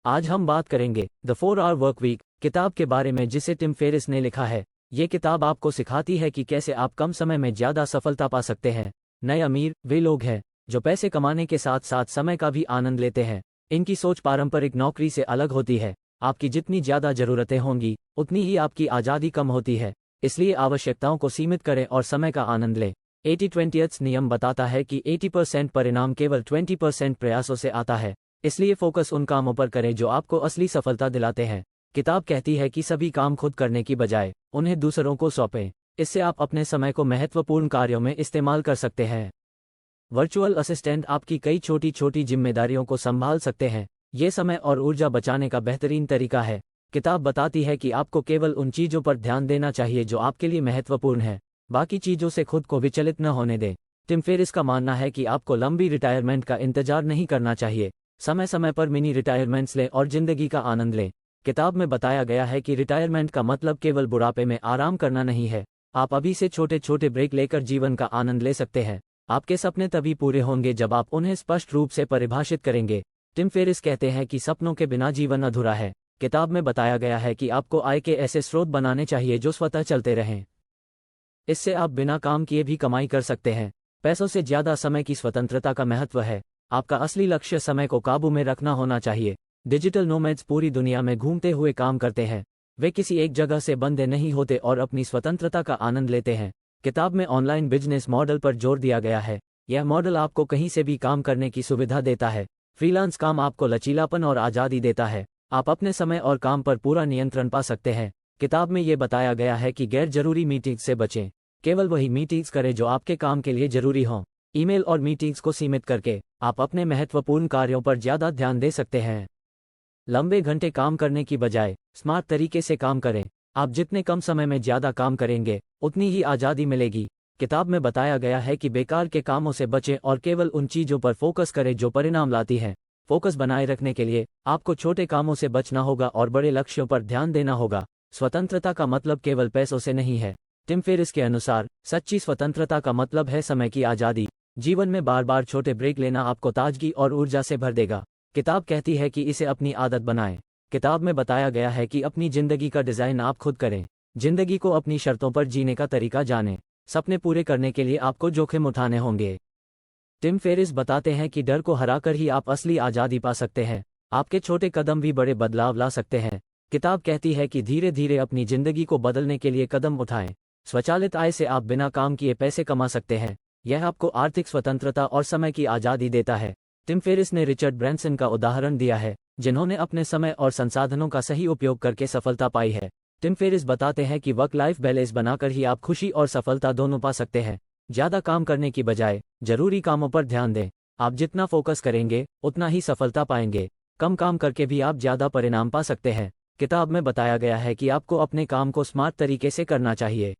आज हम बात करेंगे द 4 आवर वर्क वीक किताब के बारे में, जिसे टिम फेरिस ने लिखा है। ये किताब आपको सिखाती है कि कैसे आप कम समय में ज़्यादा सफलता पा सकते हैं। नए अमीर वे लोग हैं जो पैसे कमाने के साथ साथ समय का भी आनंद लेते हैं। इनकी सोच पारंपरिक नौकरी से अलग होती है। आपकी जितनी ज़्यादा ज़रूरतें होंगी उतनी ही आपकी आज़ादी कम होती है। इसलिए आवश्यकताओं को सीमित करें और समय का आनंद लें। 80-20 नियम बताता है कि 80% परिणाम केवल 20% प्रयासों से आता है। इसलिए फोकस उन कामों पर करें जो आपको असली सफलता दिलाते हैं। किताब कहती है कि सभी काम खुद करने की बजाय उन्हें दूसरों को सौंपें। इससे आप अपने समय को महत्वपूर्ण कार्यों में इस्तेमाल कर सकते हैं। वर्चुअल असिस्टेंट आपकी कई छोटी छोटी जिम्मेदारियों को संभाल सकते हैं। ये समय और ऊर्जा बचाने का बेहतरीन तरीका है। किताब बताती है कि आपको केवल उन चीज़ों पर ध्यान देना चाहिए जो आपके लिए महत्वपूर्ण है। बाकी चीज़ों से खुद को विचलित न होने दें। टिम फेरिस का मानना है कि आपको लंबी रिटायरमेंट का इंतजार नहीं करना चाहिए। समय समय पर मिनी रिटायरमेंट्स लें और जिंदगी का आनंद लें। किताब में बताया गया है कि रिटायरमेंट का मतलब केवल बुढ़ापे में आराम करना नहीं है। आप अभी से छोटे छोटे ब्रेक लेकर जीवन का आनंद ले सकते हैं। आपके सपने तभी पूरे होंगे जब आप उन्हें स्पष्ट रूप से परिभाषित करेंगे। टिम फेरिस कहते हैं कि सपनों के बिना जीवन अधूरा है। किताब में बताया गया है कि आपको आय के ऐसे स्रोत बनाने चाहिए जो स्वतः चलते रहें। इससे आप बिना काम किए भी कमाई कर सकते हैं। पैसों से ज़्यादा समय की स्वतंत्रता का महत्व है। आपका असली लक्ष्य समय को काबू में रखना होना चाहिए। डिजिटल नोमैड्स पूरी दुनिया में घूमते हुए काम करते हैं। वे किसी एक जगह से बंधे नहीं होते और अपनी स्वतंत्रता का आनंद लेते हैं। किताब में ऑनलाइन बिजनेस मॉडल पर जोर दिया गया है। यह मॉडल आपको कहीं से भी काम करने की सुविधा देता है। फ्रीलांस काम आपको लचीलापन और आज़ादी देता है। आप अपने समय और काम पर पूरा नियंत्रण पा सकते हैं। किताब में ये बताया गया है कि गैर जरूरी मीटिंग्स से बचें। केवल वही मीटिंग्स करें जो आपके काम के लिए जरूरी हों। ईमेल और मीटिंग्स को सीमित करके आप अपने महत्वपूर्ण कार्यों पर ज़्यादा ध्यान दे सकते हैं। लंबे घंटे काम करने की बजाय स्मार्ट तरीके से काम करें। आप जितने कम समय में ज़्यादा काम करेंगे उतनी ही आज़ादी मिलेगी। किताब में बताया गया है कि बेकार के कामों से बचें और केवल उन चीज़ों पर फोकस करें जो परिणाम लाती हैं। फोकस बनाए रखने के लिए आपको छोटे कामों से बचना होगा और बड़े लक्ष्यों पर ध्यान देना होगा। स्वतंत्रता का मतलब केवल पैसों से नहीं है। टिम फेरिस के अनुसार सच्ची स्वतंत्रता का मतलब है समय की आज़ादी। जीवन में बार बार छोटे ब्रेक लेना आपको ताजगी और ऊर्जा से भर देगा। किताब कहती है कि इसे अपनी आदत बनाएं। किताब में बताया गया है कि अपनी ज़िंदगी का डिज़ाइन आप खुद करें। ज़िंदगी को अपनी शर्तों पर जीने का तरीका जानें। सपने पूरे करने के लिए आपको जोखिम उठाने होंगे। टिम फेरिस बताते हैं कि डर को हराकर ही आप असली आज़ादी पा सकते हैं। आपके छोटे कदम भी बड़े बदलाव ला सकते हैं। किताब कहती है कि धीरे धीरे अपनी ज़िंदगी को बदलने के लिए कदम उठाएं। स्वचालित आय से आप बिना काम किए पैसे कमा सकते हैं। यह आपको आर्थिक स्वतंत्रता और समय की आज़ादी देता है। टिम फेरिस ने रिचर्ड ब्रैंसन का उदाहरण दिया है, जिन्होंने अपने समय और संसाधनों का सही उपयोग करके सफलता पाई है। टिम फेरिस बताते हैं कि वर्क लाइफ बैलेंस बनाकर ही आप खुशी और सफलता दोनों पा सकते हैं। ज़्यादा काम करने की बजाय जरूरी कामों पर ध्यान दें। आप जितना फोकस करेंगे उतना ही सफलता पाएंगे। कम काम करके भी आप ज़्यादा परिणाम पा सकते हैं। किताब में बताया गया है कि आपको अपने काम को स्मार्ट तरीके से करना चाहिए।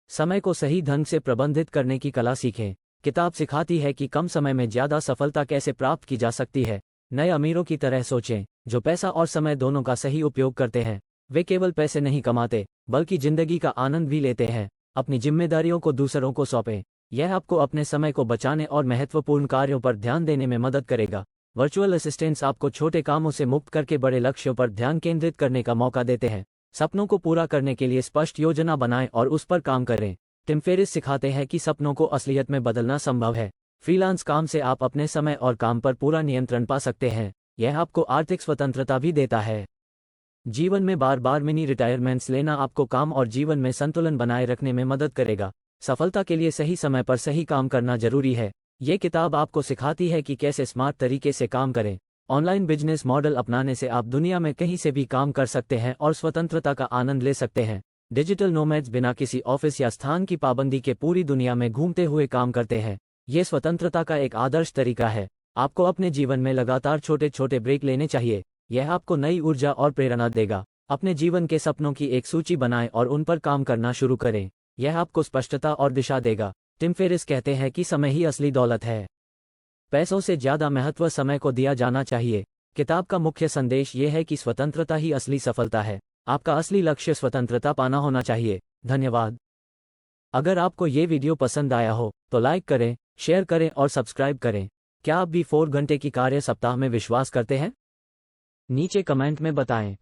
समय को सही ढंग से प्रबंधित करने की कला सीखें। किताब सिखाती है कि कम समय में ज़्यादा सफलता कैसे प्राप्त की जा सकती है। नए अमीरों की तरह सोचें, जो पैसा और समय दोनों का सही उपयोग करते हैं। वे केवल पैसे नहीं कमाते बल्कि जिंदगी का आनंद भी लेते हैं। अपनी जिम्मेदारियों को दूसरों को सौंपें। यह आपको अपने समय को बचाने और महत्वपूर्ण कार्यों पर ध्यान देने में मदद करेगा। वर्चुअल असिस्टेंट्स आपको छोटे कामों से मुक्त करके बड़े लक्ष्यों पर ध्यान केंद्रित करने का मौका देते हैं। सपनों को पूरा करने के लिए स्पष्ट योजना बनाएं और उस पर काम करें। टिम फेरिस सिखाते हैं कि सपनों को असलियत में बदलना संभव है। फ्रीलांस काम से आप अपने समय और काम पर पूरा नियंत्रण पा सकते हैं। यह आपको आर्थिक स्वतंत्रता भी देता है। जीवन में बार बार मिनी रिटायरमेंट्स लेना आपको काम और जीवन में संतुलन बनाए रखने में मदद करेगा। सफलता के लिए सही समय पर सही काम करना जरूरी है। ये किताब आपको सिखाती है कि कैसे स्मार्ट तरीके से काम करें। ऑनलाइन बिजनेस मॉडल अपनाने से आप दुनिया में कहीं से भी काम कर सकते हैं और स्वतंत्रता का आनंद ले सकते हैं। डिजिटल नोमैड्स बिना किसी ऑफिस या स्थान की पाबंदी के पूरी दुनिया में घूमते हुए काम करते हैं। ये स्वतंत्रता का एक आदर्श तरीका है। आपको अपने जीवन में लगातार छोटे छोटे ब्रेक लेने चाहिए। यह आपको नई ऊर्जा और प्रेरणा देगा। अपने जीवन के सपनों की एक सूची बनाएं और उन पर काम करना शुरू करें। यह आपको स्पष्टता और दिशा देगा। टिम फेरिस कहते हैं कि समय ही असली दौलत है। पैसों से ज़्यादा महत्व समय को दिया जाना चाहिए। किताब का मुख्य संदेश ये है कि स्वतंत्रता ही असली सफलता है। आपका असली लक्ष्य स्वतंत्रता पाना होना चाहिए। धन्यवाद। अगर आपको ये वीडियो पसंद आया हो तो लाइक करें, शेयर करें और सब्सक्राइब करें। क्या आप भी 4 घंटे की कार्य सप्ताह में विश्वास करते हैं? नीचे कमेंट में बताएं।